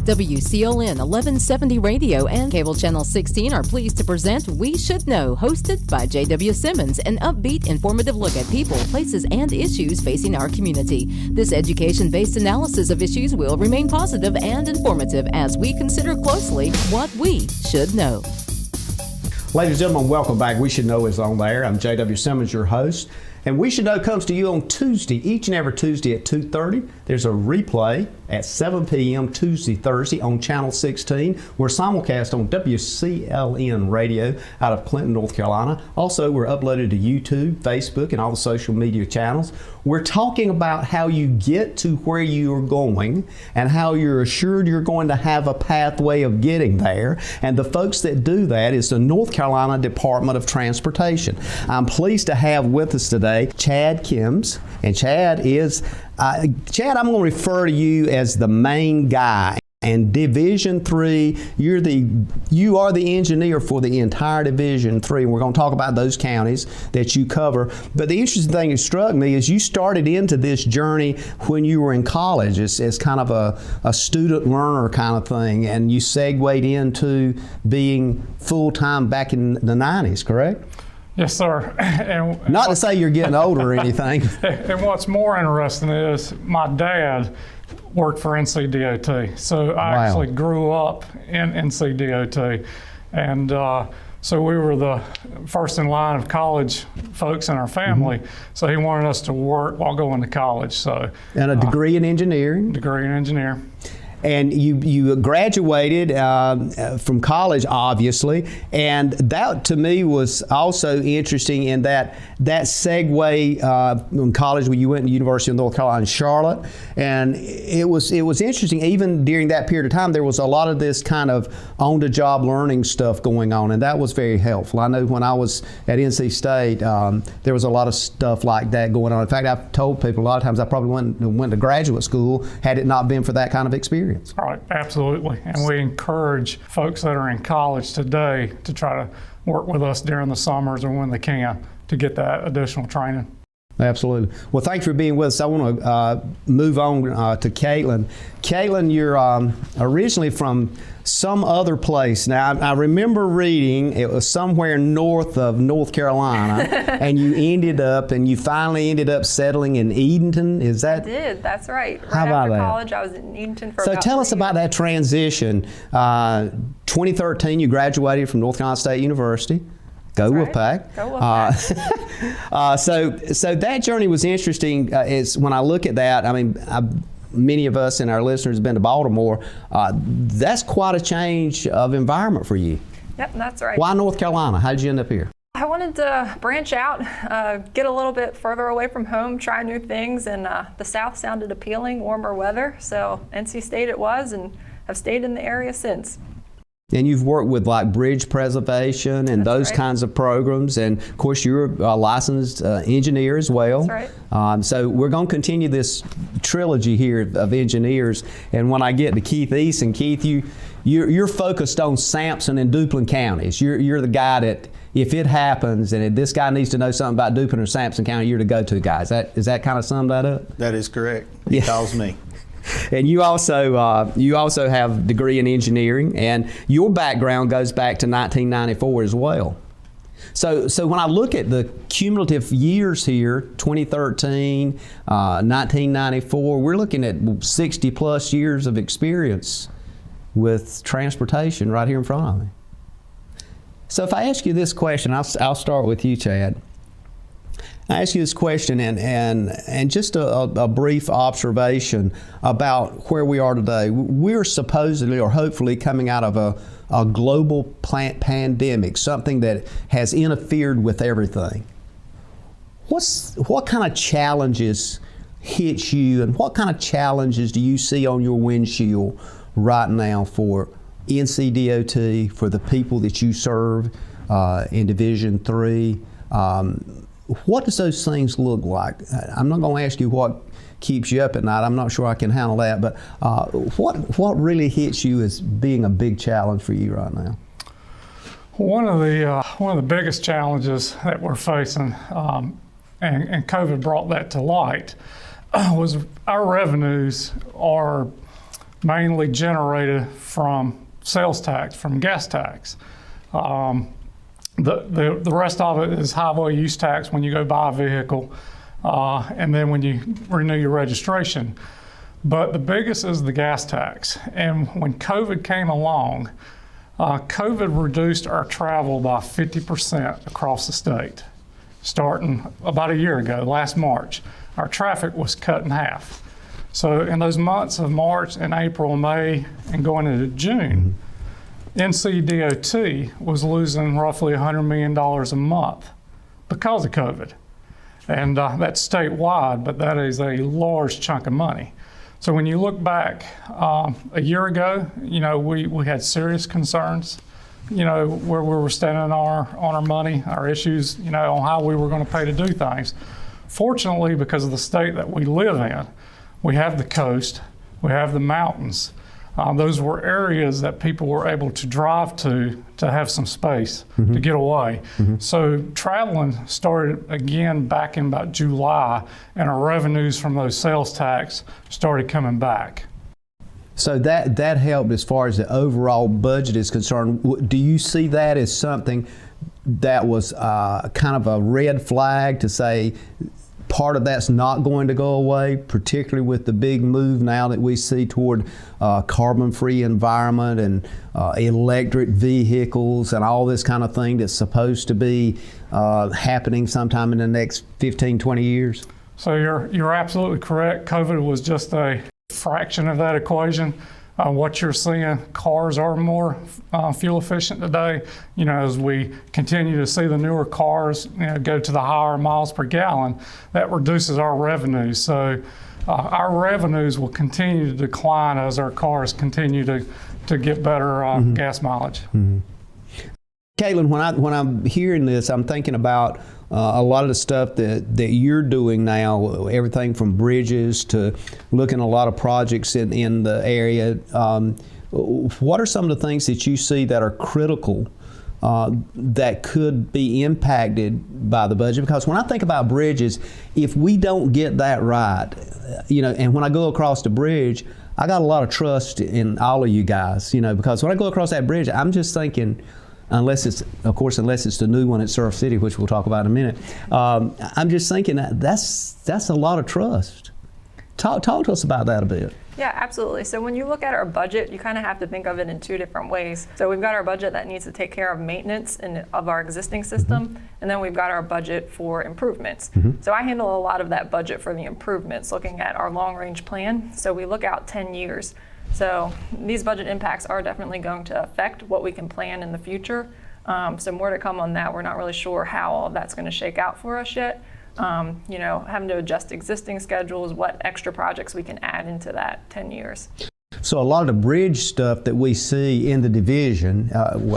WCLN 1170 Radio and Cable Channel 16 are pleased to present We Should Know, hosted by J.W. Simmons, an upbeat, informative look at people, places, and issues facing our community. This education-based analysis of issues will remain positive and informative as we consider closely what we should know. Ladies and gentlemen, welcome back. We Should Know is on there. I'm J.W. Simmons, your host. And We Should Know comes to you on Tuesday, each and every Tuesday at 2:30. There's a replay at 7 p.m. Tuesday, Thursday on Channel 16. We're simulcast on WCLN Radio out of Clinton, North Carolina. Also, we're uploaded to YouTube, Facebook, and all the social media channels. We're talking about how you get to where you're going and how you're assured you're going to have a pathway of getting there. And the folks that do that is the North Carolina Department of Transportation. I'm pleased to have with us today Chad Kims. And Chad is, Chad, I'm going to refer to you as the main guy. And Division 3, you are the engineer for the entire Division 3. And we're going to talk about those counties that you cover. But the interesting thing that struck me is you started into this journey when you were in college as kind of a student learner kind of thing. And you segued into being full-time back in the 90s, correct? Yes, sir. And not to say you're getting older or anything. And what's more interesting is my dad worked for NCDOT. So I actually grew up in NCDOT. And so we were the first in line of college folks in our family. Mm-hmm. So he wanted us to work while going to college. So and a degree in engineering? Degree in engineering. And you graduated from college, obviously, and that to me was also interesting in that segue in college when you went to the University of North Carolina in Charlotte, and it was interesting. Even during that period of time, there was a lot of this kind of on-the-job learning stuff going on, and that was very helpful. I know when I was at NC State, there was a lot of stuff like that going on. In fact, I've told people a lot of times I probably went to graduate school had it not been for that kind of experience. All right, absolutely. And we encourage folks that are in college today to try to work with us during the summers or when they can to get that additional training. Absolutely. Well, thanks for being with us. I want to move on to Caitlin. Caitlin, you're originally from some other place. Now, I remember reading it was somewhere north of North Carolina, and you finally ended up settling in Edenton. Is that? I did. That's right. How about after that? College, I was in Edenton for so about tell us 3 about years. that transition. 2013, you graduated from North Carolina State University. Go Wolfpack. Go Wolfpack. So that journey was interesting. Is when I look at that, I mean, many of us and our listeners have been to Baltimore. That's quite a change of environment for you. Yep, that's right. Why North Carolina? How did you end up here? I wanted to branch out, get a little bit further away from home, try new things, and the South sounded appealing, warmer weather. So NC State it was, and I've stayed in the area since. And you've worked with like bridge preservation and those kinds of programs. And of course, you're a licensed engineer as well. That's right. So we're going to continue this trilogy here of engineers. And when I get to Keith Eason, Keith, you're focused on Sampson and Duplin counties. You're the guy that if it happens and this guy needs to know something about Duplin or Sampson County, you're the go-to guy. Is that kind of sum that up? That is correct. He calls me. And you also have a degree in engineering, and your background goes back to 1994 as well. So when I look at the cumulative years here, 2013, 1994, we're looking at 60 plus years of experience with transportation right here in front of me. So if I ask you this question, I'll start with you, Chad. I ask you this question and just a brief observation about where we are today. We're supposedly or hopefully coming out of a global pandemic, something that has interfered with everything. What kind of challenges hit you, and what kind of challenges do you see on your windshield right now for NCDOT, for the people that you serve in Division 3? What does those things look like? I'm not going to ask you what keeps you up at night. I'm not sure I can handle that. But what really hits you as being a big challenge for you right now? One of the biggest challenges that we're facing, and COVID brought that to light, was our revenues are mainly generated from sales tax, from gas tax. The rest of it is highway use tax when you go buy a vehicle, and then when you renew your registration. But the biggest is the gas tax. And when COVID came along, COVID reduced our travel by 50% across the state. Starting about a year ago, last March, our traffic was cut in half. So in those months of March and April and May and going into June, NCDOT was losing roughly $100 million a month because of COVID. And that's statewide, but that is a large chunk of money. So when you look back a year ago, we had serious concerns, where we were standing on our money, our issues, on how we were going to pay to do things. Fortunately, because of the state that we live in, we have the coast, we have the mountains. Those were areas that people were able to drive to have some space to get away. So traveling started again back in about July, and our revenues from those sales tax started coming back. So that helped as far as the overall budget is concerned. Do you see that as something that was kind of a red flag to say part of that's not going to go away, particularly with the big move now that we see toward carbon-free environment and electric vehicles and all this kind of thing that's supposed to be happening sometime in the next 15, 20 years? So you're absolutely correct. COVID was just a fraction of that equation. What you're seeing, cars are more fuel efficient today. As we continue to see the newer cars go to the higher miles per gallon, that reduces our revenues. So our revenues will continue to decline as our cars continue to get better gas mileage. Caitlin, when I'm hearing this, I'm thinking about a lot of the stuff that you're doing now, everything from bridges to looking at a lot of projects in the area. What are some of the things that you see that are critical that could be impacted by the budget? Because when I think about bridges, if we don't get that right, and when I go across the bridge, I got a lot of trust in all of you guys, because when I go across that bridge, I'm just thinking, unless it's the new one at Surf City, which we'll talk about in a minute. I'm just thinking that's a lot of trust. Talk to us about that a bit. Yeah, absolutely. So when you look at our budget, you kind of have to think of it in two different ways. So we've got our budget that needs to take care of maintenance of our existing system, and then we've got our budget for improvements. So I handle a lot of that budget for the improvements, looking at our long-range plan. So we look out 10 years. So these budget impacts are definitely going to affect what we can plan in the future. So more to come on that. We're not really sure how all of that's going to shake out for us yet. Having to adjust existing schedules, what extra projects we can add into that 10 years. So a lot of the bridge stuff that we see in the division,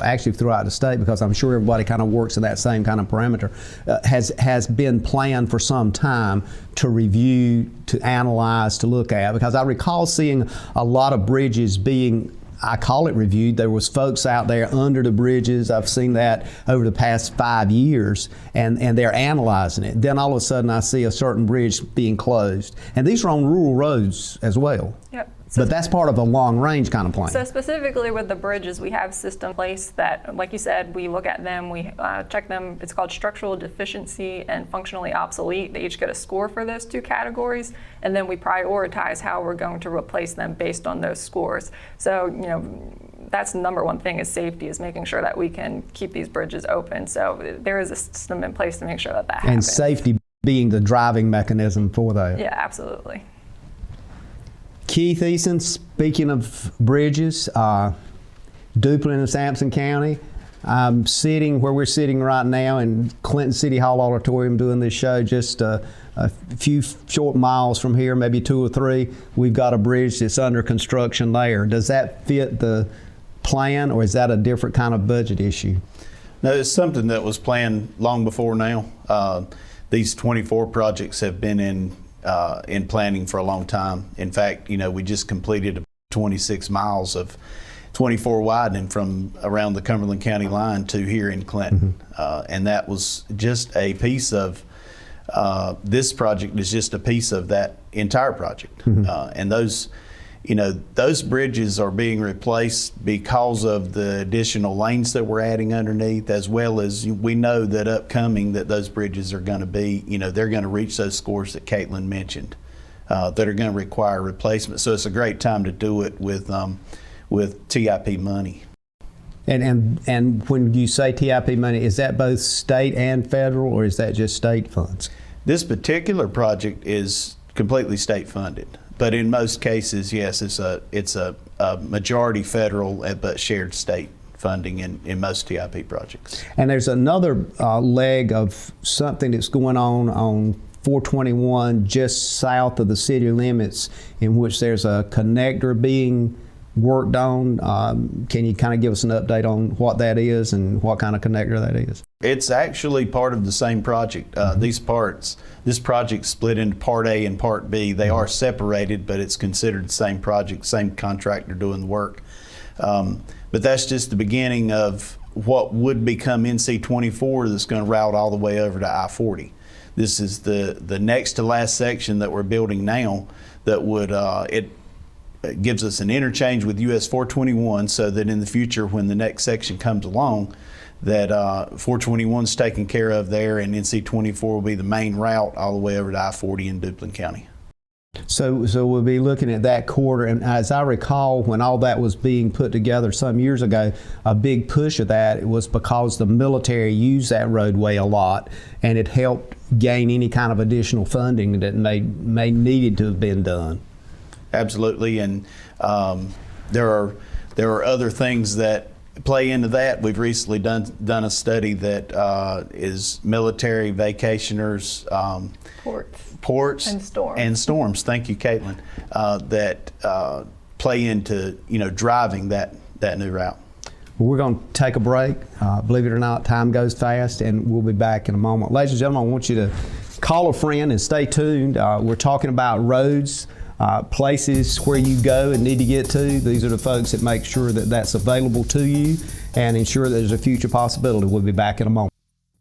actually throughout the state, because I'm sure everybody kind of works in that same kind of parameter, has been planned for some time to review, to analyze, to look at. Because I recall seeing a lot of bridges being, I call it reviewed. There was folks out there under the bridges. I've seen that over the past 5 years, and they're analyzing it. Then all of a sudden I see a certain bridge being closed. And these are on rural roads as well. Yep. But that's part of a long-range kind of plan. So specifically with the bridges, we have system in place that, like you said, we look at them, we check them. It's called structural deficiency and functionally obsolete. They each get a score for those two categories, and then we prioritize how we're going to replace them based on those scores. So, that's the number one thing, is safety, is making sure that we can keep these bridges open. So there is a system in place to make sure that happens. And safety being the driving mechanism for that. Yeah, absolutely. Keith Eason, speaking of bridges, Duplin and Sampson County. I'm sitting where we're sitting right now in Clinton City Hall Auditorium doing this show, just a few short miles from here, maybe 2 or 3. We've got a bridge that's under construction there. Does that fit the plan, or is that a different kind of budget issue? No, it's something that was planned long before now. These 24 projects have been in planning for a long time. In fact, we just completed 26 miles of 24 widening from around the Cumberland County line to here in Clinton. And that was just a piece of, this project is just a piece of that entire project. And those those bridges are being replaced because of the additional lanes that we're adding underneath, as well as we know that upcoming that those bridges are going to be, they're going to reach those scores that Caitlin mentioned that are going to require replacement. So it's a great time to do it with TIP money. And when you say TIP money, is that both state and federal, or is that just state funds? This particular project is completely state funded, but in most cases, yes, it's a majority federal but shared state funding in most TIP projects. And there's another leg of something that's going on 421 just south of the city limits, in which there's a connector being worked on. Can you kind of give us an update on what that is and what kind of connector that is? It's actually part of the same project. This project split into Part A and Part B. They are separated, but it's considered the same project, same contractor doing the work. But that's just the beginning of what would become NC 24 that's going to route all the way over to I-40. This is the next to last section that we're building now that would, it gives us an interchange with US 421, so that in the future when the next section comes along, that 421 is taken care of there, and NC 24 will be the main route all the way over to I-40 in Duplin County. So we'll be looking at that corridor, and as I recall, when all that was being put together some years ago, a big push of that, it was because the military used that roadway a lot, and it helped gain any kind of additional funding that may needed to have been done. Absolutely, and there are other things that play into that. We've recently done a study that is military vacationers, ports and storms. Thank you, Caitlin. That play into driving that new route. We're going to take a break. Believe it or not, time goes fast, and we'll be back in a moment. Ladies and gentlemen, I want you to call a friend and stay tuned. We're talking about roads, places where you go and need to get to. These are the folks that make sure that that's available to you and ensure that there's a future possibility. We'll be back in a moment.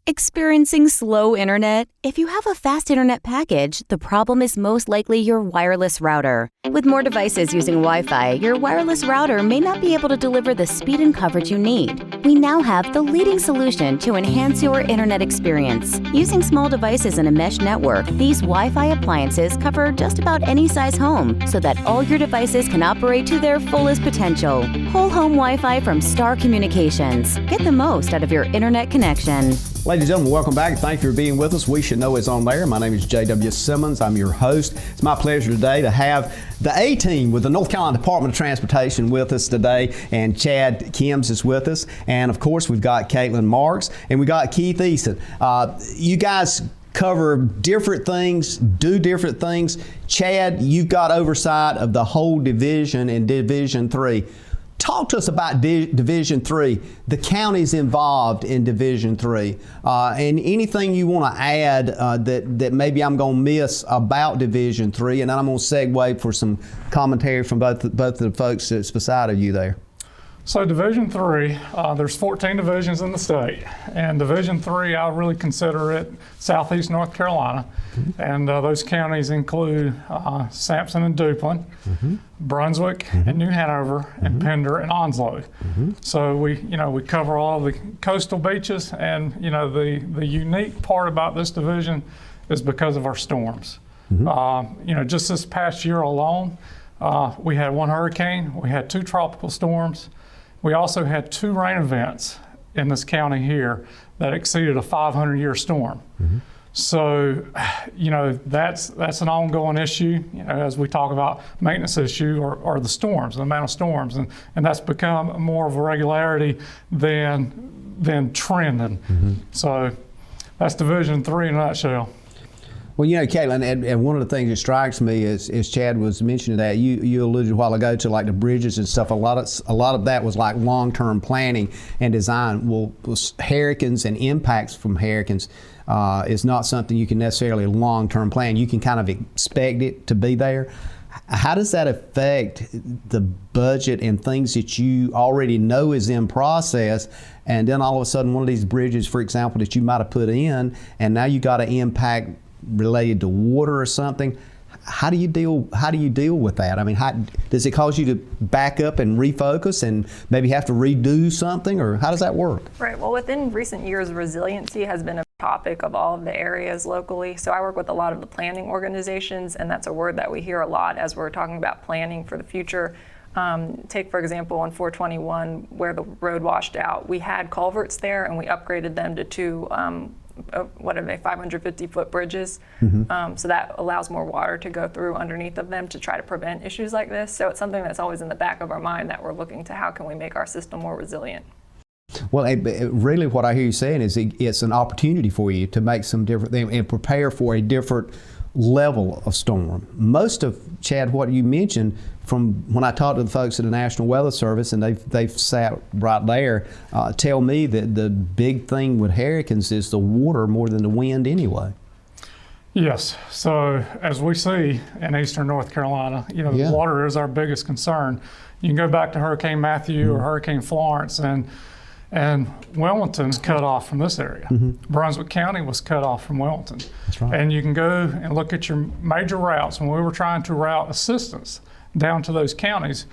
Experiencing slow internet? If you have a fast internet package, the problem is most likely your wireless router. With more devices using Wi-Fi, your wireless router may not be able to deliver the speed and coverage you need. We now have the leading solution to enhance your internet experience. Using small devices in a mesh network, these Wi-Fi appliances cover just about any size home so that all your devices can operate to their fullest potential. Whole home Wi-Fi from Star Communications. Get the most out of your internet connection. Ladies and gentlemen, welcome back. Thank you for being with us. We Should Know is on there. My name is J.W. Simmons. I'm your host. It's my pleasure today to have the A-team with the North Carolina Department of Transportation with us today, and Chad Kims is with us. And of course, we've got Caitlin Marks, and we got Keith Eason. You guys cover different things, do different things. Chad, you've got oversight of the whole division in Division 3. Talk to us about Division 3, the counties involved in Division 3, and anything you want to add that maybe I'm going to miss about Division 3, and then I'm going to segue for some commentary from both of the folks that's beside of you there. So Division 3, there's 14 divisions in the state, and Division 3, I really consider it Southeast North Carolina, and those counties include Sampson and Duplin, Brunswick and New Hanover, and Pender and Onslow. So we cover all the coastal beaches, and the unique part about this division is because of our storms. Just this past year alone, we had one hurricane, we had 2 tropical storms. We also had 2 rain events in this county here that exceeded a 500-year storm. So, that's an ongoing issue, as we talk about maintenance issue or the storms, the amount of storms, and that's become more of a regularity than trending. So that's Division 3 in a nutshell. Well, Caitlin, and one of the things that strikes me is Chad was mentioning that you alluded a while ago to like the bridges and stuff. A lot of that was like long-term planning and design. Well, hurricanes and impacts from hurricanes is not something you can necessarily long-term plan. You can kind of expect it to be there. How does that affect the budget and things that you already know is in process, and then all of a sudden one of these bridges, for example, that you might have put in, and now you got an impact related to water or something? How do you deal with that? I mean, does it cause you to back up and refocus and maybe have to redo something, or how does that work? Right. Well, within recent years, resiliency has been a topic of all of the areas locally. So I work with a lot of the planning organizations, and that's a word that we hear a lot as we're talking about planning for the future. Take, for example, on 421, where the road washed out, we had culverts there, and we upgraded them to two 550-foot bridges. So that allows more water to go through underneath of them to try to prevent issues like this. So it's something that's always in the back of our mind, that we're looking to how can we make our system more resilient. Well, really what I hear you saying is it's an opportunity for you to make some different things and prepare for a different level of storm. Most of, Chad, what you mentioned, from when I talked to the folks at the National Weather Service, and they've sat right there, tell me that the big thing with hurricanes is the water more than the wind anyway. Yes. So as we see in eastern North Carolina, the water is our biggest concern. You can go back to Hurricane Matthew or Hurricane Florence, and Wilmington's cut off from this area. Brunswick County was cut off from Wilmington. That's right. And you can go and look at your major routes. When we were trying to route assistance down to those counties,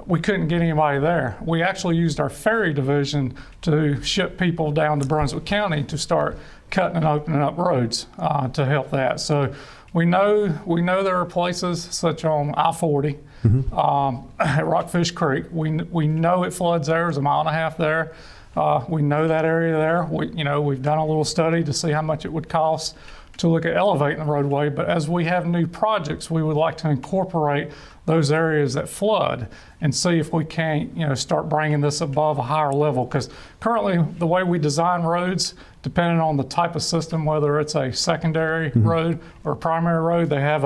we couldn't get anybody there. We actually used our ferry division to ship people down to Brunswick County to start cutting and opening up roads to help that. So we know there are places such on I-40 at Rockfish Creek. We know it floods there. There's a 1.5 miles there. We know that area there. We've done a little study to see how much it would cost to look at elevating the roadway, but as we have new projects, we would like to incorporate those areas that flood and see if we can't, start bringing this above a higher level. Because currently, the way we design roads, depending on the type of system, whether it's a secondary road or a primary road, they have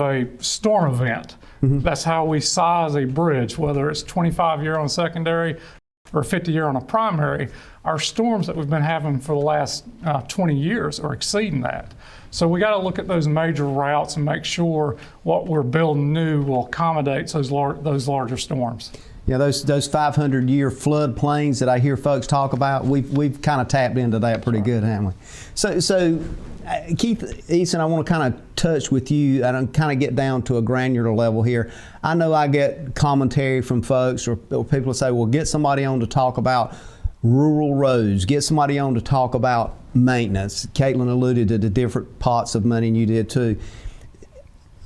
a storm event. That's how we size a bridge, whether it's 25-year on secondary or 50-year on a primary. Our storms that we've been having for the last 20 years are exceeding that. So we got to look at those major routes and make sure what we're building new will accommodate those larger storms. Yeah, those 500-year flood plains that I hear folks talk about, we've kind of tapped into that pretty good, haven't we? So Keith Eason, I want to kind of touch with you and kind of get down to a granular level here. I know I get commentary from folks or people say, well, get somebody on to talk about rural roads, get somebody on to talk about maintenance. Caitlin alluded to the different pots of money, and you did too.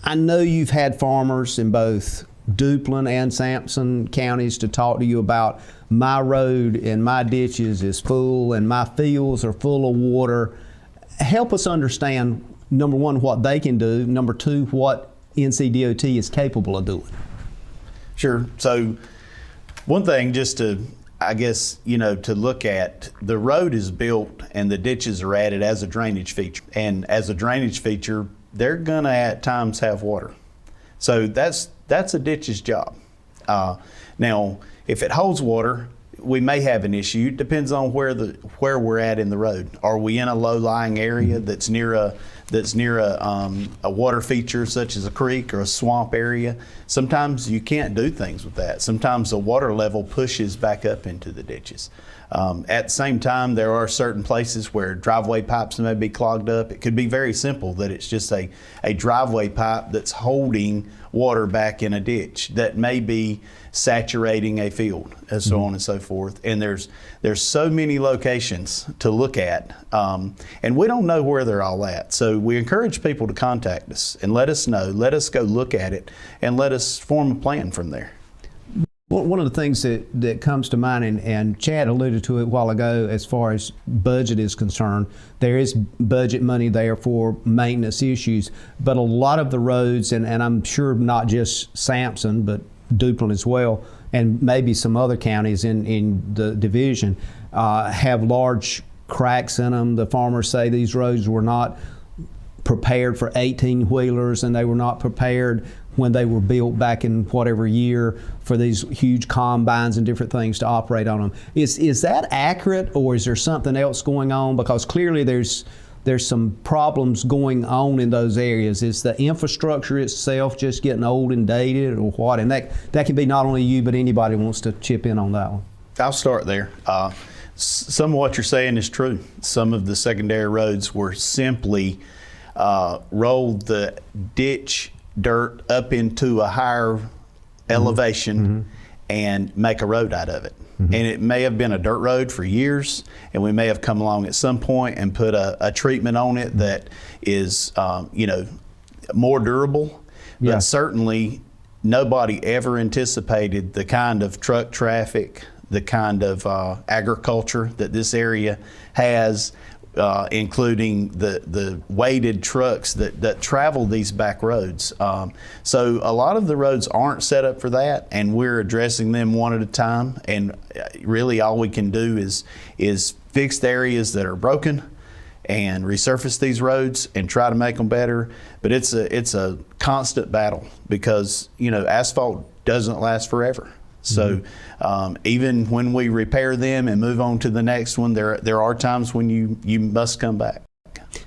I know you've had farmers in both Duplin and Sampson counties to talk to you about my road and my ditches is full and my fields are full of water. Help us understand, number one, what they can do, number two, what NCDOT is capable of doing. Sure. So one thing just to, I guess, to look at, the road is built and the ditches are added as a drainage feature. And as a drainage feature, they're gonna at times have water. So that's a ditch's job. Now, if it holds water, we may have an issue. It depends on where we're at in the road. Are we in a low-lying area that's near a water feature such as a creek or a swamp area? Sometimes you can't do things with that. Sometimes the water level pushes back up into the ditches. At the same time, there are certain places where driveway pipes may be clogged up. It could be very simple that it's just a driveway pipe that's holding water back in a ditch that may be saturating a field, and so on and so forth. And there's so many locations to look at, and we don't know where they're all at. So we encourage people to contact us and let us know. Let us go look at it and let us form a plan from there. One of the things that comes to mind, and Chad alluded to it a while ago, as far as budget is concerned, there is budget money there for maintenance issues, but a lot of the roads, and I'm sure not just Sampson, but Duplin as well, and maybe some other counties in the division, have large cracks in them. The farmers say these roads were not prepared for 18-wheelers, and they were not prepared when they were built back in whatever year for these huge combines and different things to operate on them. Is that accurate, or is there something else going on? Because clearly there's some problems going on in those areas. Is the infrastructure itself just getting old and dated, or what? And that can be not only you, but anybody who wants to chip in on that one. I'll start there. Some of what you're saying is true. Some of the secondary roads were simply roll the ditch dirt up into a higher elevation and make a road out of it. And it may have been a dirt road for years, and we may have come along at some point and put a treatment on it that is, more durable. But certainly nobody ever anticipated the kind of truck traffic, the kind of agriculture that this area has, including the weighted trucks that travel these back roads. So a lot of the roads aren't set up for that, and we're addressing them one at a time. And really all we can do is fix the areas that are broken and resurface these roads and try to make them better. But it's a constant battle because, asphalt doesn't last forever. So even when we repair them and move on to the next one, there are times when you must come back.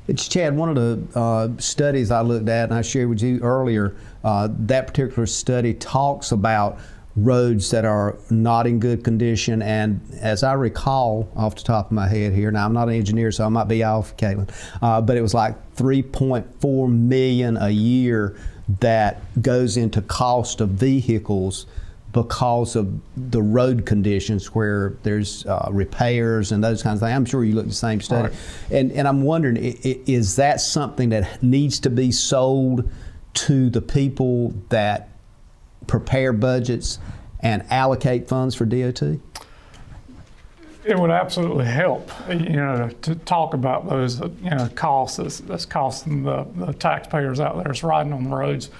It's Chad, one of the studies I looked at and I shared with you earlier, that particular study talks about roads that are not in good condition, and as I recall off the top of my head here, now I'm not an engineer so I might be off, Caitlin, but it was like $3.4 million a year that goes into cost of vehicles because of the road conditions where there's repairs and those kinds of things. I'm sure you looked at the same study. Right. And I'm wondering, is that something that needs to be sold to the people that prepare budgets and allocate funds for DOT? It would absolutely help, to talk about those, costs that's costing the taxpayers out there that's riding on the roads.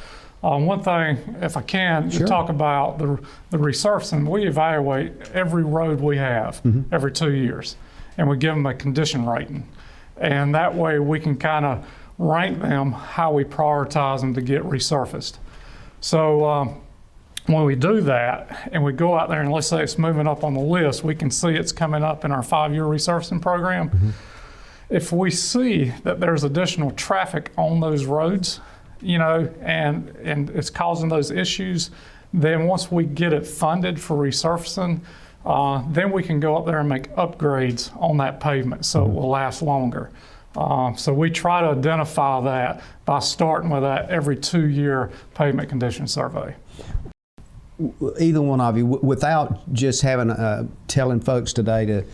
One thing, if I can, to talk about the resurfacing. We evaluate every road we have every 2 years, and we give them a condition rating. And that way we can kind of rank them how we prioritize them to get resurfaced. So when we do that and we go out there and let's say it's moving up on the list, we can see it's coming up in our 5-year resurfacing program. If we see that there's additional traffic on those roads, and it's causing those issues, then once we get it funded for resurfacing, then we can go up there and make upgrades on that pavement so it will last longer. So we try to identify that by starting with that every 2-year pavement condition survey. Either one of you, without just having telling folks today to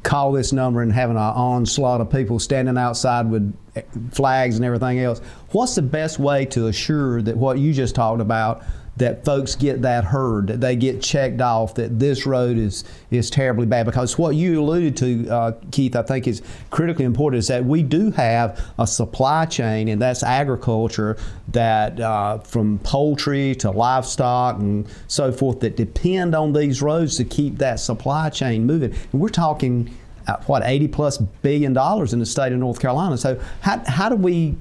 call this number and having an onslaught of people standing outside with flags and everything else, what's the best way to assure that what you just talked about, that folks get that heard, that they get checked off, that this road is terribly bad? Because what you alluded to, Keith, I think is critically important, is that we do have a supply chain, and that's agriculture, that from poultry to livestock and so forth, that depend on these roads to keep that supply chain moving. And we're talking, $80+ billion in the state of North Carolina. So how do we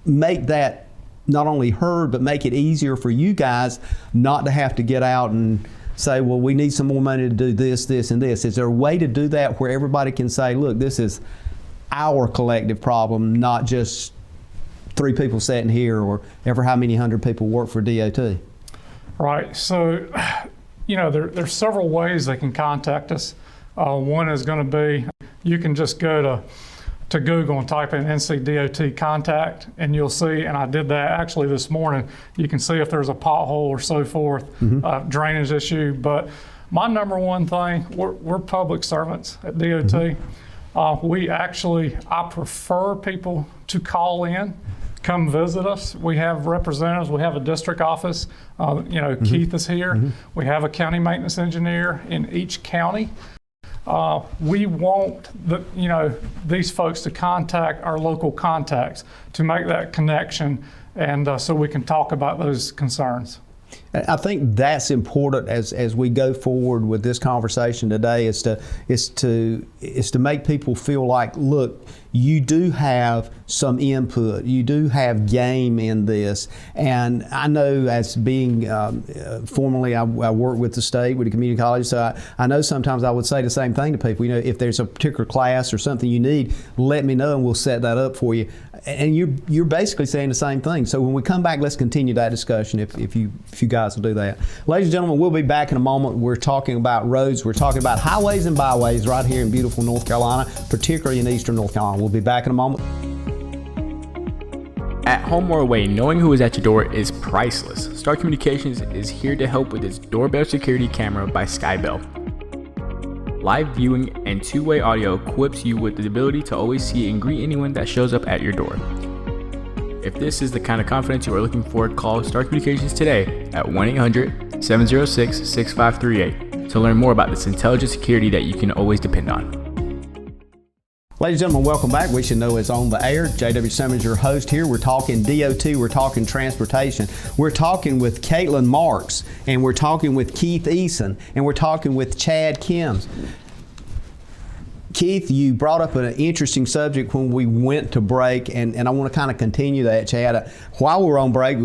make that not only heard, but make it easier for you guys not to have to get out and say, well, we need some more money to do this, this, and this? Is there a way to do that where everybody can say, look, this is our collective problem, not just 3 people sitting here or ever how many hundred people work for DOT? Right. So, there's several ways they can contact us. One is going to be, you can just go to Google and type in NCDOT contact, and you'll see, and I did that actually this morning, you can see if there's a pothole or so forth, drainage issue. But my number one thing, we're public servants at DOT. I prefer people to call in, come visit us. We have representatives, we have a district office, Keith is here. We have a county maintenance engineer in each county. We want these folks to contact our local contacts to make that connection, and so we can talk about those concerns. I think that's important as we go forward with this conversation today, is to make people feel like, look, you do have some input, you do have game in this. And I know, as being formerly, I work with the state, with the community college, so I know sometimes I would say the same thing to people. If there's a particular class or something you need, let me know and we'll set that up for you. And you're basically saying the same thing. So when we come back, let's continue that discussion if you guys will do that. Ladies and gentlemen, we'll be back in a moment. We're talking about roads. We're talking about highways and byways right here in beautiful North Carolina, particularly in eastern North Carolina. We'll be back in a moment. At home or away, knowing who is at your door is priceless. Star Communications is here to help with its doorbell security camera by Skybell. Live viewing and two-way audio equips you with the ability to always see and greet anyone that shows up at your door. If this is the kind of confidence you are looking for, call Star Communications today at 1-800-706-6538 to learn more about this intelligent security that you can always depend on. Ladies and gentlemen, welcome back. We Should Know is on the air. J.W. Simmons, your host here. We're talking DOT, we're talking transportation. We're talking with Caitlin Marks, and we're talking with Keith Eason, and we're talking with Chad Kims. Keith, you brought up an interesting subject when we went to break, and I want to kind of continue that, Chad. While we're on break,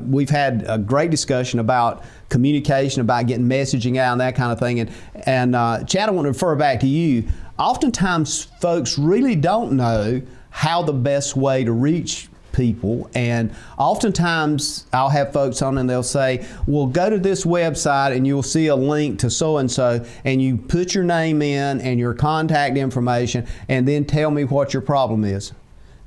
we've had a great discussion about communication, about getting messaging out and that kind of thing. And Chad, I want to refer back to you. Oftentimes, folks really don't know how the best way to reach people, and oftentimes I'll have folks on and they'll say, well, go to this website and you'll see a link to so-and-so, and you put your name in and your contact information and then tell me what your problem is.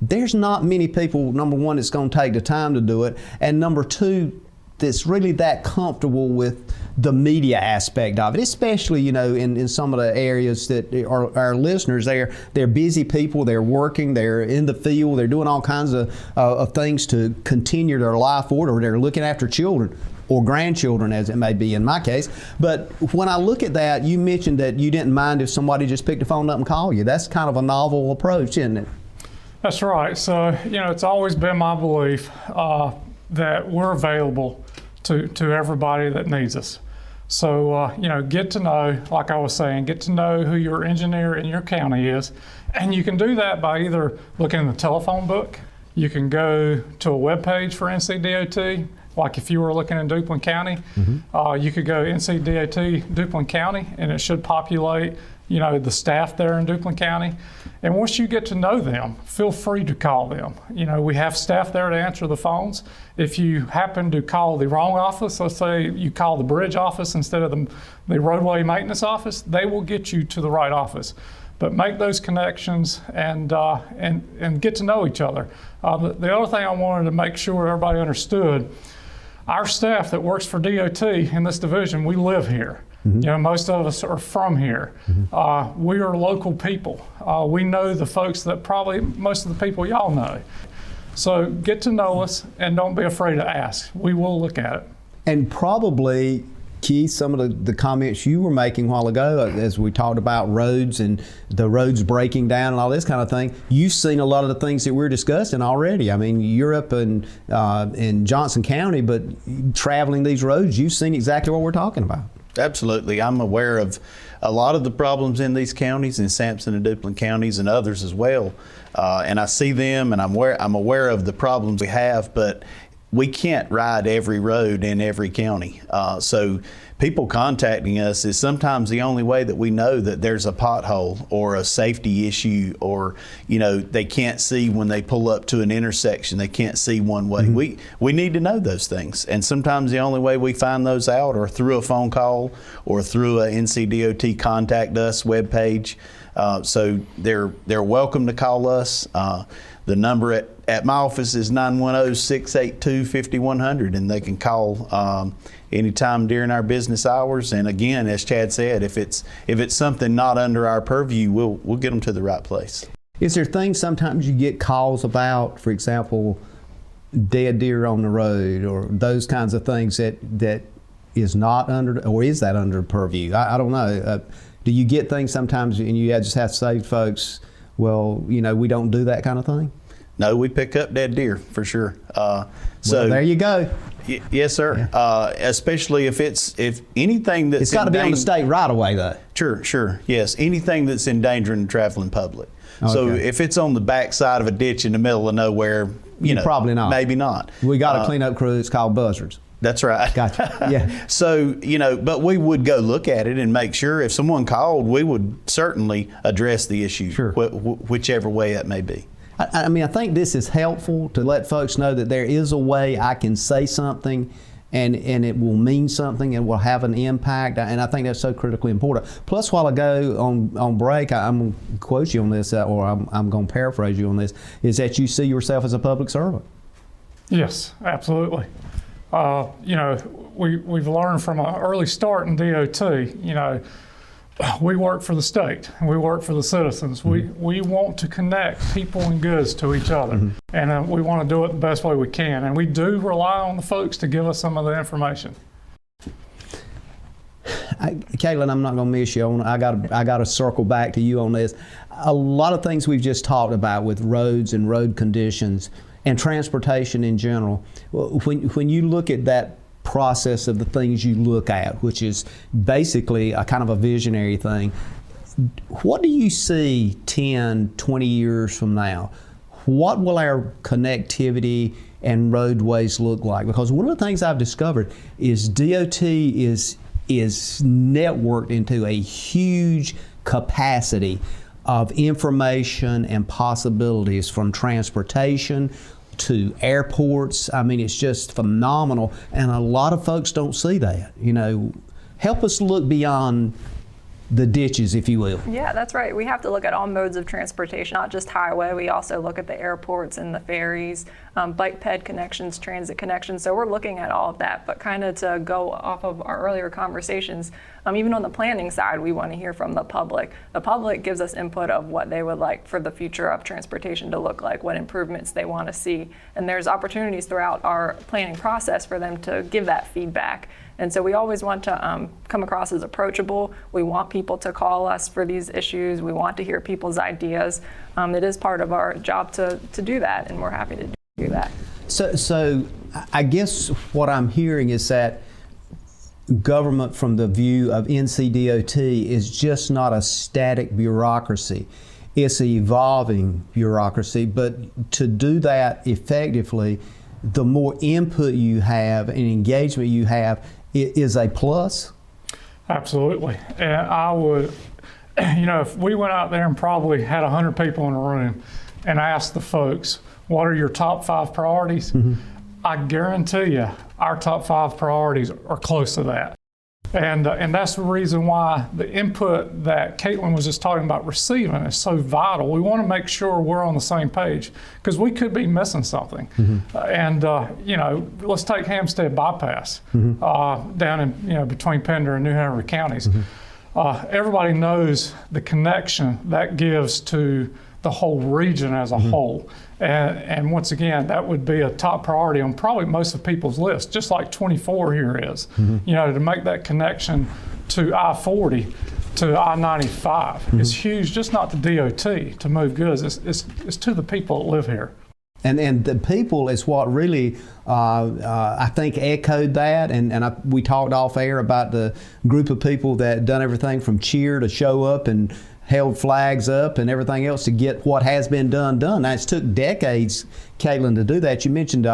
There's not many people, number one, that's going to take the time to do it, and number two, that's really that comfortable with the media aspect of it, especially, in some of the areas that are our listeners. They're busy people, they're working, they're in the field, they're doing all kinds of things to continue their life forward, or they're looking after children or grandchildren, as it may be in my case. But when I look at that, you mentioned that you didn't mind if somebody just picked the phone up and called you. That's kind of a novel approach, isn't it? That's right. So, it's always been my belief that we're available to everybody that needs us. So, get to know, like I was saying, get to know who your engineer in your county is. And you can do that by either looking in the telephone book. You can go to a web page for NCDOT. Like if you were looking in Duplin County, you could go NCDOT Duplin County, and it should populate, the staff there in Duplin County. And once you get to know them, feel free to call them. We have staff there to answer the phones. If you happen to call the wrong office, let's say you call the bridge office instead of the roadway maintenance office, they will get you to the right office. But make those connections and get to know each other. The other thing I wanted to make sure everybody understood, our staff that works for DOT in this division, we live here. Most of us are from here. We are local people. We know the folks that probably most of the people y'all know. So get to know us and don't be afraid to ask. We will look at it. And probably, Keith, some of the comments you were making a while ago, as we talked about roads and the roads breaking down and all this kind of thing, you've seen a lot of the things that we're discussing already. I mean, you're up in Johnson County, but traveling these roads, you've seen exactly what we're talking about. Absolutely. I'm aware of a lot of the problems in these counties, in Sampson and Duplin counties and others as well. And I see them, and I'm aware of the problems we have, but we can't ride every road in every county. So people contacting us is sometimes the only way that we know that there's a pothole or a safety issue, or they can't see when they pull up to an intersection, they can't see one way. We need to know those things, and sometimes the only way we find those out are through a phone call or through a NCDOT Contact Us webpage. So they're welcome to call us. The number at my office is 910-682-5100, and they can call anytime during our business hours. And again, as Chad said, if it's something not under our purview, we'll get them to the right place. Is there things sometimes you get calls about, for example, dead deer on the road, or those kinds of things that is not under, or is that under purview? I don't know. Do you get things sometimes and you just have to say to folks, well, we don't do that kind of thing? No, we pick up dead deer for sure. So well, there you go. Yes, sir. Yeah. Especially if anything that's, it's got to be on the state right away, though. Sure. Yes, anything that's endangering the traveling public. Okay. So if it's on the backside of a ditch in the middle of nowhere, probably not. Maybe not. We got a cleanup crew. It's called buzzards. That's right. Gotcha. Yeah. So, but we would go look at it and make sure if someone called, we would certainly address the issue, sure. Whichever way that may be. I mean, I think this is helpful to let folks know that there is a way I can say something and it will mean something and will have an impact. And I think that's so critically important. Plus, while I go on break, I'm going to quote you on this, or I'm going to paraphrase you on this, is that you see yourself as a public servant. Yes, absolutely. You know, we've learned from an early start in DOT, you know, we work for the state and we work for the citizens. We want to connect people and goods to each other, and we want to do it the best way we can. And we do rely on the folks to give us some of the information. Caitlin, I'm not going to miss you on. I got to circle back to you on this. A lot of things we've just talked about with roads and road conditions and transportation in general. When you look at that process of the things you look at, which is basically a kind of a visionary thing, what do you see 10, 20 years from now? What will our connectivity and roadways look like? Because one of the things I've discovered is DOT is networked into a huge capacity of information and possibilities, from transportation to airports. I mean, it's just phenomenal, and a lot of folks don't see that. You know, help us look beyond the ditches, if you will. Yeah, that's right. We have to look at all modes of transportation, not just highway. We also look at the airports and the ferries, bike ped connections, transit connections. So we're looking at all of that. But kind of to go off of our earlier conversations, even on the planning side, we want to hear from the public. The public gives us input of what they would like for the future of transportation to look like, what improvements they want to see. And there's opportunities throughout our planning process for them to give that feedback. And so we always want to come across as approachable. We want people to call us for these issues. We want to hear people's ideas. It is part of our job to do that, and we're happy to do that. So I guess what I'm hearing is that government, from the view of NCDOT, is just not a static bureaucracy. It's an evolving bureaucracy, but to do that effectively, the more input you have and engagement you have is a plus? Absolutely. And I would, you know, if we went out there and probably had 100 people in a room and asked the folks, what are your top 5 priorities? I guarantee you our top 5 priorities are close to that. And that's the reason why the input that Caitlin was just talking about receiving is so vital. We want to make sure we're on the same page, because we could be missing something. You know, let's take Hampstead Bypass down in, you know, between Pender and New Hanover counties. Everybody knows the connection that gives to the whole region as a whole. And once again, that would be a top priority on probably most of people's list, just like 24 here is. You know, to make that connection to I-40, to I-95 is huge, just not to DOT to move goods, it's to the people that live here. And the people is what really, I think, echoed that. And we talked off air about the group of people that done everything from cheer to show up and held flags up and everything else to get what has been done. Now, it's took decades, Caitlin, to do that. You mentioned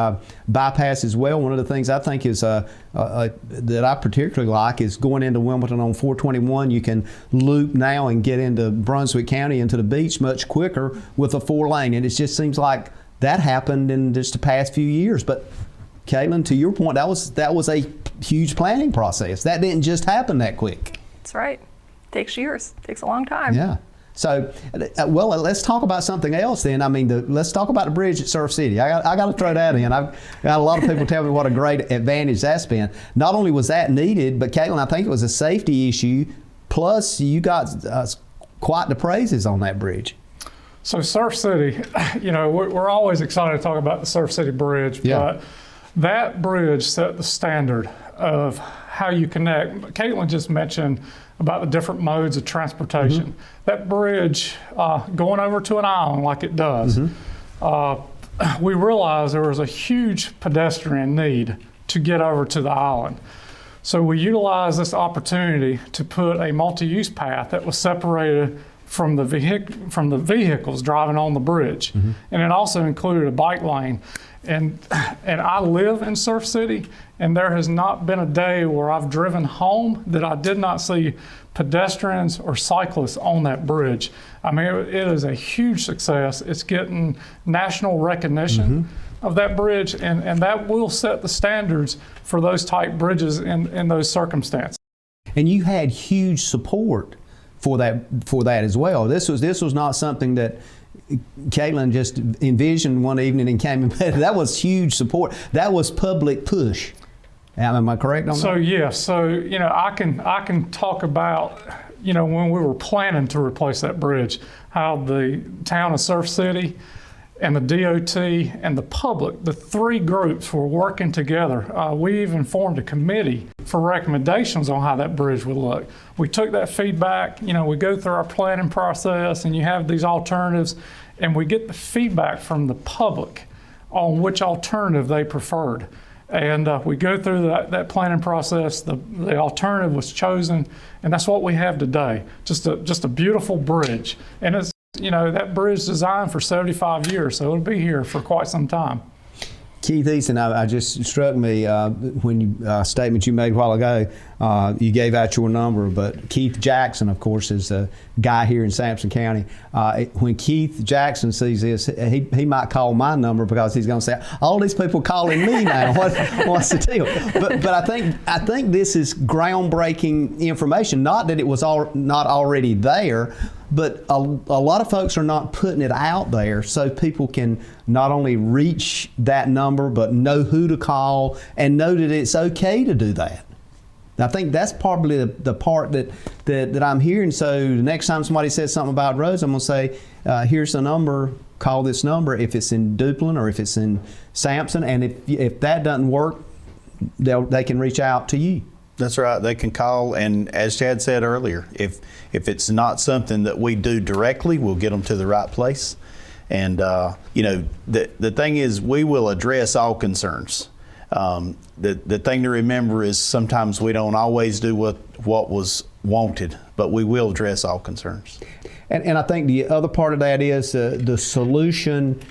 bypass as well. One of the things I think is that I particularly like is going into Wilmington on 421. You can loop now and get into Brunswick County, into the beach much quicker with a 4-lane. And it just seems like that happened in just the past few years. But Caitlin, to your point, that was a huge planning process. That didn't just happen that quick. That's right. Takes years. Takes a long time. Yeah. So, well, let's talk about something else then. I mean, let's talk about the bridge at Surf City. I got to throw that in. I've got a lot of people tell me what a great advantage that's been. Not only was that needed, but Caitlin, I think it was a safety issue. Plus, you got quite the praises on that bridge. So Surf City, you know, we're always excited to talk about the Surf City Bridge, but that bridge set the standard of how you connect. Caitlin just mentioned about the different modes of transportation. That bridge, going over to an island like it does, we realized there was a huge pedestrian need to get over to the island. So we utilized this opportunity to put a multi-use path that was separated from the vehicles driving on the bridge. And it also included a bike lane. And I live in Surf City, and there has not been a day where I've driven home that I did not see pedestrians or cyclists on that bridge. I mean, it is a huge success. It's getting national recognition of that bridge, and that will set the standards for those type bridges in those circumstances. And you had huge support for that as well. This was not something that Caitlin just envisioned one evening and came and that was huge support. That was public push. Am I correct on that? So yes, so I can talk about when we were planning to replace that bridge, how the town of Surf City and the DOT and the public, the three groups were working together. We even formed a committee for recommendations on how that bridge would look. We took that feedback, we go through our planning process and you have these alternatives and we get the feedback from the public on which alternative they preferred. And we go through that planning process, the alternative was chosen, and that's what we have today, just a beautiful bridge. And it's that bridge designed for 75 years, so it'll be here for quite some time. Keith Eason, I just struck me when statement you made a while ago. You gave out your number, but Keith Jackson, of course, is a guy here in Sampson County. When Keith Jackson sees this, he might call my number because he's going to say, "All these people calling me now. What's the deal?" But I think this is groundbreaking information. Not that it was not already there. But a lot of folks are not putting it out there so people can not only reach that number, but know who to call and know that it's okay to do that. I think that's probably the part that I'm hearing. So the next time somebody says something about roads, I'm going to say, here's the number, call this number if it's in Duplin or if it's in Sampson. And if that doesn't work, they can reach out to you. That's right. They can call, and as Chad said earlier, if it's not something that we do directly, we'll get them to the right place. And the thing is, we will address all concerns. The thing to remember is sometimes we don't always do what was wanted, but we will address all concerns. And I think the other part of that is the solution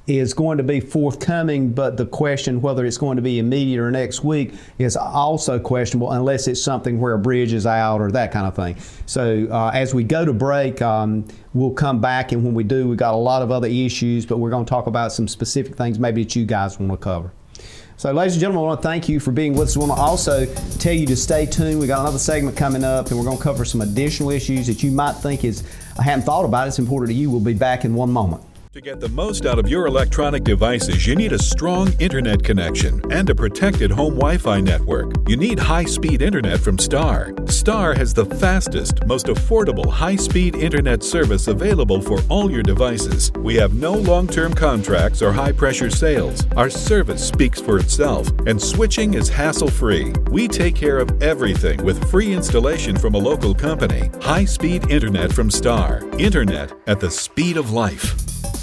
is going to be forthcoming, but the question whether it's going to be immediate or next week is also questionable unless it's something where a bridge is out or that kind of thing. So as we go to break, we'll come back, and when we do, we've got a lot of other issues, but we're going to talk about some specific things maybe that you guys want to cover. So ladies and gentlemen, I want to thank you for being with us. I want to also tell you to stay tuned. We've got another segment coming up, and we're going to cover some additional issues that you might think I haven't thought about. It's important to you. We'll be back in one moment. To get the most out of your electronic devices, you need a strong internet connection and a protected home Wi-Fi network. You need high-speed internet from Star. Star has the fastest, most affordable high-speed internet service available for all your devices. We have no long-term contracts or high-pressure sales. Our service speaks for itself, and switching is hassle-free. We take care of everything with free installation from a local company. High-speed internet from Star. Internet at the speed of life.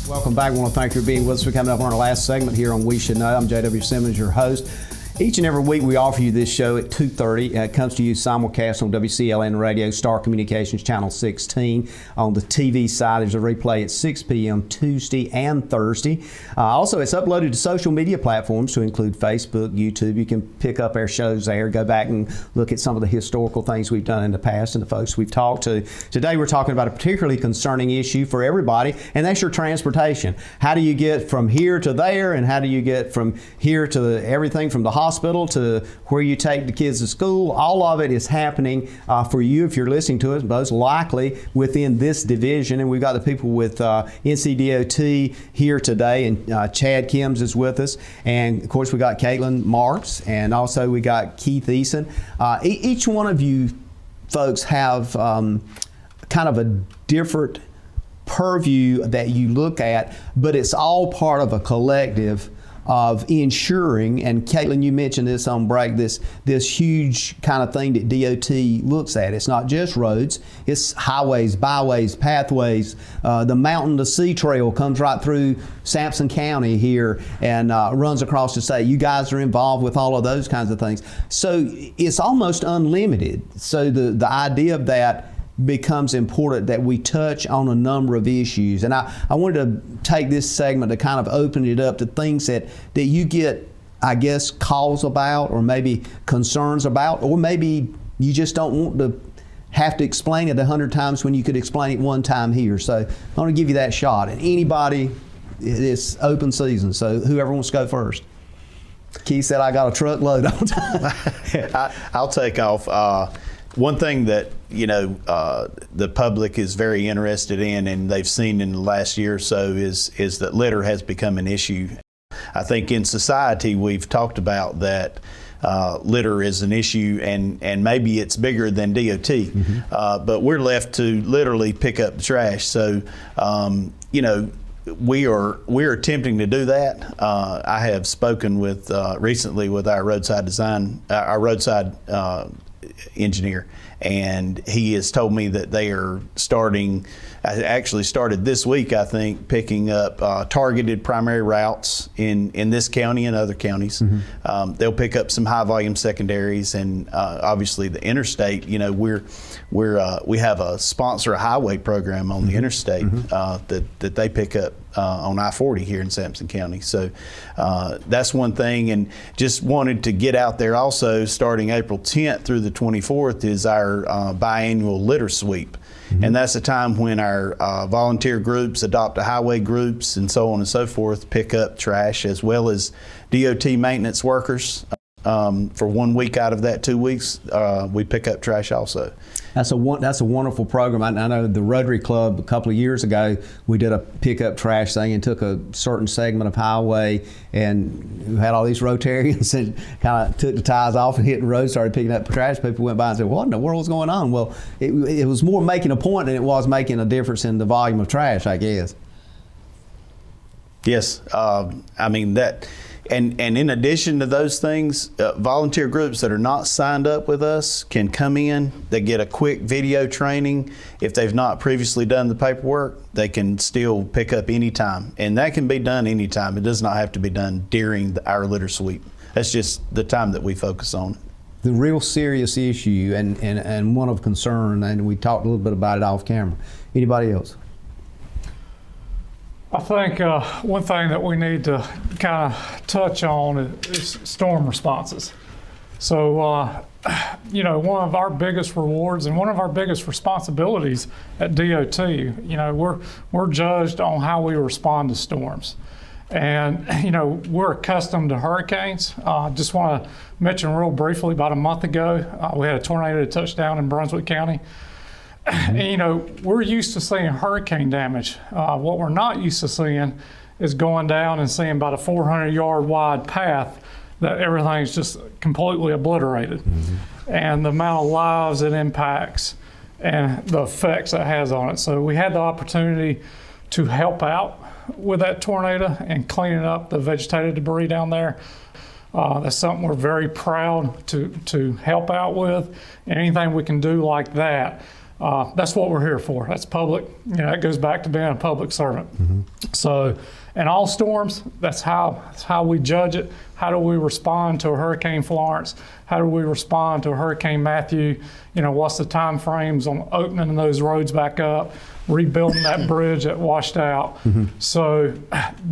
Welcome back. I want to thank you for being with us. We're coming up on our last segment here on We Should Know. I'm J.W. Simmons, your host. Each and every week we offer you this show at 2:30. It comes to you simulcast on WCLN Radio, Star Communications Channel 16. On the TV side, there's a replay at 6 p.m. Tuesday and Thursday. Also, it's uploaded to social media platforms to include Facebook, YouTube. You can pick up our shows there, go back and look at some of the historical things we've done in the past and the folks we've talked to. Today we're talking about a particularly concerning issue for everybody, and that's your transportation. How do you get from here to there, and how do you get from here to everything from the hospital to where you take the kids to school? All of it is happening for you if you're listening to us, most likely within this division. And we've got the people with NCDOT here today, and Chad Kims is with us. And of course we got Caitlin Marks, and also we got Keith Eason. Each one of you folks have kind of a different purview that you look at, but it's all part of a collective of ensuring, and Caitlin, you mentioned this on break, this huge kind of thing that DOT looks at. It's not just roads, it's highways, byways, pathways. The mountain to sea trail comes right through Sampson County here and runs across the state. You guys are involved with all of those kinds of things. So it's almost unlimited. So the idea of that becomes important, that we touch on a number of issues. And I wanted to take this segment to kind of open it up to things that you get, I guess, calls about, or maybe concerns about, or maybe you just don't want to have to explain it 100 times when you could explain it one time here. So I want to give you that shot. And anybody, it's open season, so whoever wants to go first. Keith said I got a truckload on time. I'll take off. one thing that, the public is very interested in and they've seen in the last year or so is that litter has become an issue. I think in society we've talked about that litter is an issue, and maybe it's bigger than DOT, but we're left to literally pick up the trash. So, we're attempting to do that. I have spoken with recently with our roadside engineer, and he has told me that they are actually started this week, I think, picking up targeted primary routes in this county and other counties. They'll pick up some high volume secondaries, and obviously the interstate, we have a sponsor a highway program on the interstate that they pick up on I-40 here in Sampson County. So that's one thing, and just wanted to get out there also, starting April 10th through the 24th is our biannual litter sweep. And that's a time when our volunteer groups, adopt a highway groups, and so on and so forth, pick up trash, as well as DOT maintenance workers. For 1 week out of that 2 weeks, we pick up trash also. That's a wonderful program. I know the Rotary Club a couple of years ago, we did a pick up trash thing and took a certain segment of highway, and we had all these Rotarians and kind of took the ties off and hit the road, started picking up trash. People went by and said, "What in the world's going on?" Well, it was more making a point than it was making a difference in the volume of trash, I guess. Yes, I mean that. And in addition to those things, volunteer groups that are not signed up with us can come in. They get a quick video training. If they've not previously done the paperwork, they can still pick up anytime. And that can be done anytime. It does not have to be done during our litter sweep. That's just the time that we focus on it. The real serious issue and one of concern, and we talked a little bit about it off camera. Anybody else? I think one thing that we need to kind of touch on is storm responses. So, one of our biggest rewards and one of our biggest responsibilities at DOT, we're judged on how we respond to storms. And, we're accustomed to hurricanes. Just want to mention real briefly, about a month ago, we had a tornado touch down in Brunswick County. And, we're used to seeing hurricane damage. What we're not used to seeing is going down and seeing about a 400-yard wide path that everything's just completely obliterated. And the amount of lives it impacts and the effects it has on it. So we had the opportunity to help out with that tornado and cleaning up the vegetative debris down there. That's something we're very proud to help out with. And anything we can do like that, that's what we're here for. That's public. It goes back to being a public servant. So, in all storms, that's how we judge it. How do we respond to a Hurricane Florence? How do we respond to a Hurricane Matthew? What's the time frames on opening those roads back up, rebuilding that bridge that washed out? So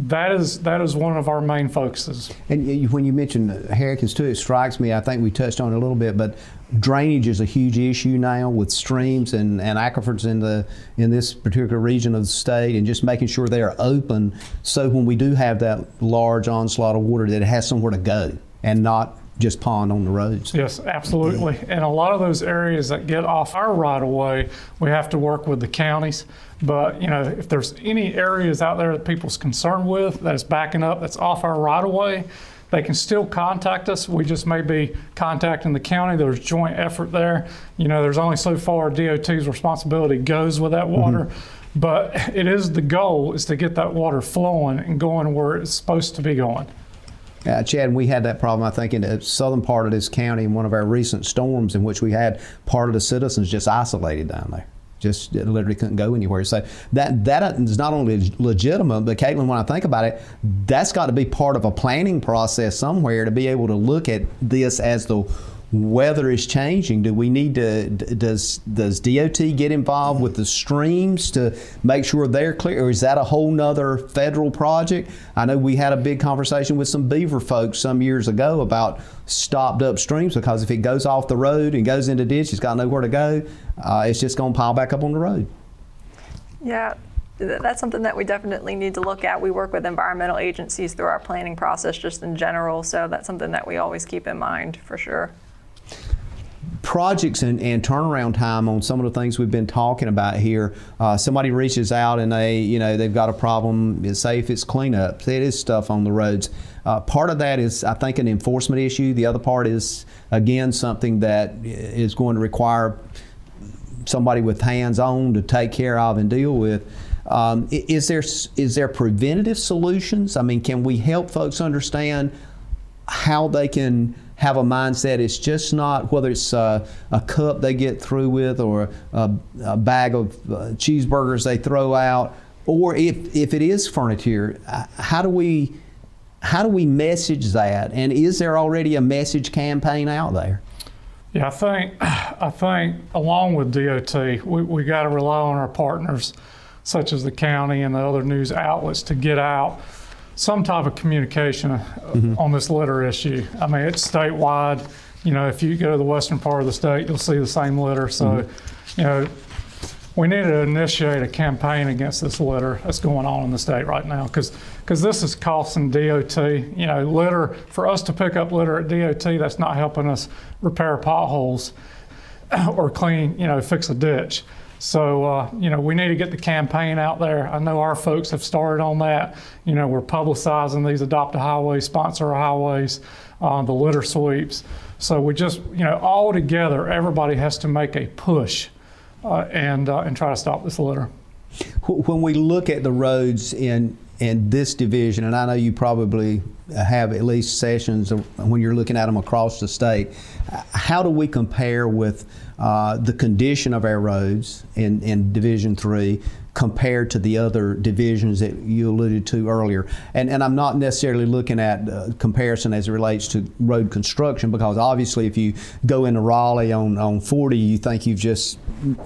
that is one of our main focuses. And when you mentioned hurricanes too, it strikes me, I think we touched on it a little bit, but drainage is a huge issue now with streams and aquifers in this particular region of the state, and just making sure they are open so when we do have that large onslaught of water that it has somewhere to go and not just pond on the roads. Yes, absolutely. And a lot of those areas that get off our right of way, we have to work with the counties. But if there's any areas out there that people's concerned with that's backing up, that's off our right of way, they can still contact us. We just may be contacting the county. There's joint effort there. There's only so far DOT's responsibility goes with that water. But it is the goal is to get that water flowing and going where it's supposed to be going. Chad, we had that problem, I think, in the southern part of this county in one of our recent storms, in which we had part of the citizens just isolated down there. Just literally couldn't go anywhere. So that is not only legitimate, but Caitlin, when I think about it, that's got to be part of a planning process somewhere to be able to look at this as the weather is changing. Do we need to, does DOT get involved with the streams to make sure they're clear, or is that a whole nother federal project? I know we had a big conversation with some beaver folks some years ago about stopped up streams, because if it goes off the road and goes into ditch, it's got nowhere to go, it's just going to pile back up on the road. Yeah. That's something that we definitely need to look at. We work with environmental agencies through our planning process just in general, so that's something that we always keep in mind for sure. projects and turnaround time on some of the things we've been talking about here. Somebody reaches out and they've got a problem. Say if it's cleanup, it is stuff on the roads. Part of that is, I think, an enforcement issue. The other part is, again, something that is going to require somebody with hands-on to take care of and deal with. Is there preventative solutions? I mean, can we help folks understand how they can have a mindset? It's just not whether it's a cup they get through with or a bag of cheeseburgers they throw out, or if it is furniture, how do we message that? And is there already a message campaign out there? Yeah, I think along with DOT, we got to rely on our partners, such as the county and the other news outlets, to get out some type of communication on this litter issue. I mean, it's statewide. If you go to the western part of the state, you'll see the same litter. So, we need to initiate a campaign against this litter that's going on in the state right now, because this is costing DOT. Litter, for us to pick up litter at DOT, that's not helping us repair potholes or clean, fix a ditch. So, we need to get the campaign out there. I know our folks have started on that. We're publicizing these Adopt a Highway, Sponsor a Highways, the litter sweeps. So we just, all together, everybody has to make a push and try to stop this litter. When we look at the roads in this division, and I know you probably have at least sessions when you're looking at them across the state, how do we compare with the condition of our roads in Division 3 compared to the other divisions that you alluded to earlier? And I'm not necessarily looking at comparison as it relates to road construction, because obviously if you go into Raleigh on 40, you think you've just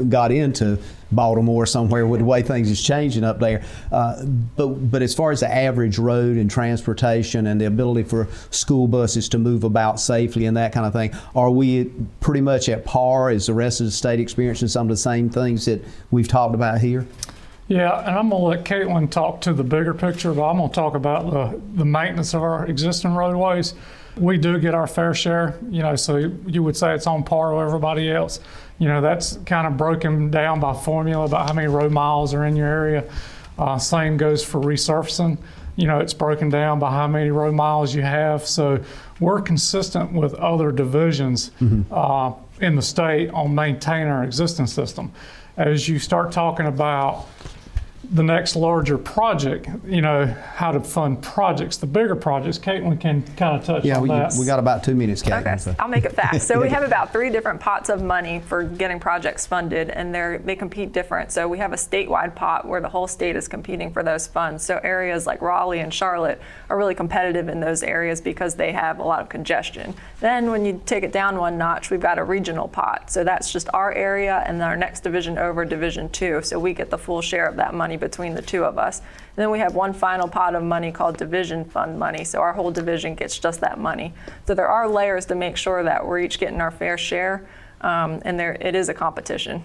got into Baltimore somewhere with the way things is changing up there. But as far as the average road and transportation and the ability for school buses to move about safely and that kind of thing, are we pretty much at par? Is the rest of the state experiencing some of the same things that we've talked about here? Yeah, and I'm going to let Caitlin talk to the bigger picture, but I'm going to talk about the maintenance of our existing roadways. We do get our fair share, so you would say it's on par with everybody else. That's kind of broken down by formula about how many road miles are in your area. Same goes for resurfacing. It's broken down by how many road miles you have. So we're consistent with other divisions in the state on maintaining our existing system. As you start talking about the next larger project, how to fund projects, the bigger projects, Caitlin can kind of touch on that. We got about 2 minutes, Caitlin. Okay, So. I'll make it fast. So we have about 3 different pots of money for getting projects funded, and they compete different. So we have a statewide pot where the whole state is competing for those funds. So areas like Raleigh and Charlotte are really competitive in those areas because they have a lot of congestion. Then when you take it down one notch, we've got a regional pot. So that's just our area and our next division over, Division 2. So we get the full share of that money between the two of us. And then we have one final pot of money called division fund money. So our whole division gets just that money. So there are layers to make sure that we're each getting our fair share, and it is a competition.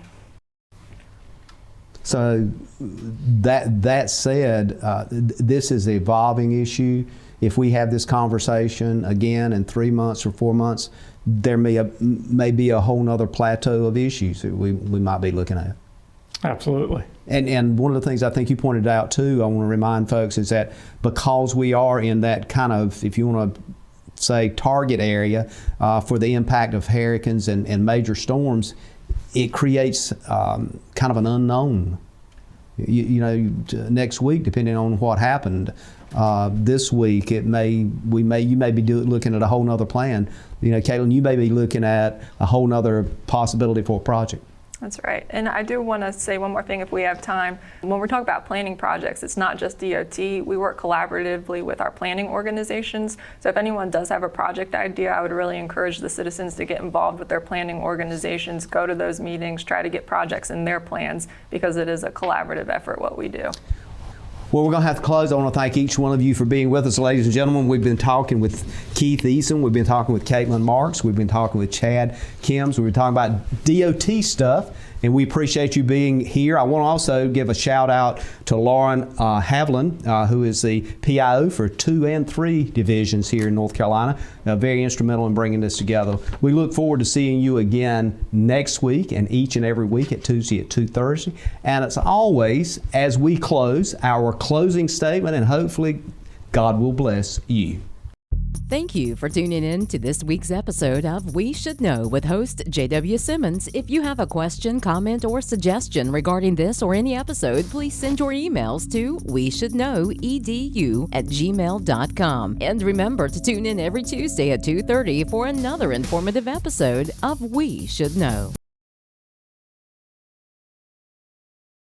So that said, this is an evolving issue. If we have this conversation again in 3 months or 4 months, there may be a whole nother plateau of issues that we might be looking at. Absolutely. And one of the things I think you pointed out too, I want to remind folks, is that because we are in that kind of, if you want to say, target area for the impact of hurricanes and major storms, it creates kind of an unknown. Next week, depending on what happened, this week you may be looking at a whole nother plan. Caitlin, you may be looking at a whole nother possibility for a project. That's right. And I do want to say one more thing if we have time. When we're talking about planning projects, it's not just DOT. We work collaboratively with our planning organizations. So if anyone does have a project idea, I would really encourage the citizens to get involved with their planning organizations, go to those meetings, try to get projects in their plans, because it is a collaborative effort what we do. Well, we're going to have to close. I want to thank each one of you for being with us, ladies and gentlemen. We've been talking with Keith Eason. We've been talking with Caitlin Marks. We've been talking with Chad Kims. We've been talking about DOT stuff, and we appreciate you being here. I want to also give a shout out to Lauren Havlin, who is the PIO for 2 and 3 divisions here in North Carolina. Very instrumental in bringing this together. We look forward to seeing you again next week and each and every week at Tuesday at 2:30. And as always, as we close, our closing statement, and hopefully God will bless you. Thank you for tuning in to this week's episode of We Should Know with host J.W. Simmons. If you have a question, comment, or suggestion regarding this or any episode, please send your emails to weshouldknowedu@gmail.com. And remember to tune in every Tuesday at 2:30 for another informative episode of We Should Know.